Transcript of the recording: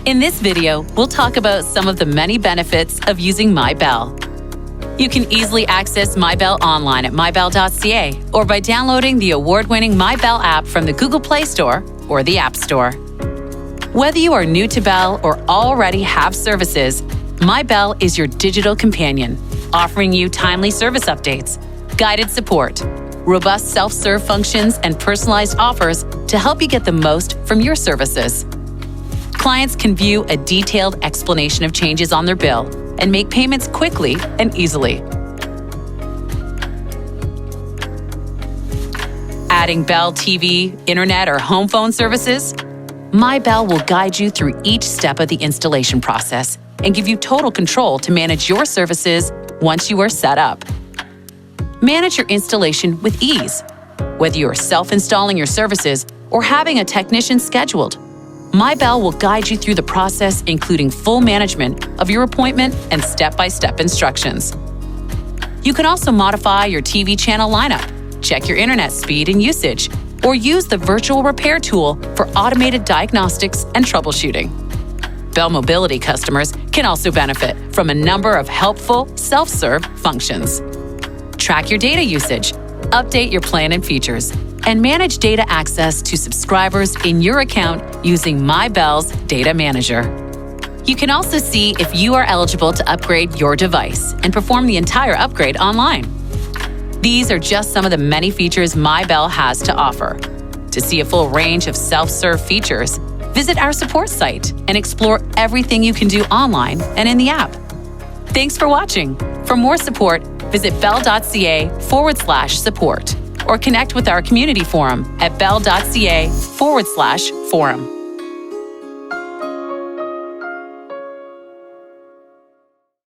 In this video, we'll talk about some of the many benefits of using MyBell. You can easily access MyBell online at mybell.ca or by downloading the award-winning MyBell app from the Google Play Store or the App Store. Whether you are new to Bell or already have services, MyBell is your digital companion, offering you timely service updates, guided support, robust self-serve functions, and personalized offers to help you get the most from your services. Clients can view a detailed explanation of changes on their bill and make payments quickly and easily. Adding Bell TV, internet, or home phone services? MyBell will guide you through each step of the installation process and give you total control to manage your services once you are set up. Manage your installation with ease. Whether you are self-installing your services or having a technician scheduled, MyBell will guide you through the process, including full management of your appointment and step-by-step instructions. You can also modify your TV channel lineup, check your internet speed and usage, or use the virtual repair tool for automated diagnostics and troubleshooting. Bell Mobility customers can also benefit from a number of helpful self-serve functions. Track your data usage, update your plan and features, and manage data access to subscribers in your account using MyBell's Data Manager. You can also see if you are eligible to upgrade your device and perform the entire upgrade online. These are just some of the many features MyBell has to offer. To see a full range of self-serve features, visit our support site and explore everything you can do online and in the app. Thanks for watching. For more support, visit bell.ca/support or connect with our community forum at bell.ca/forum.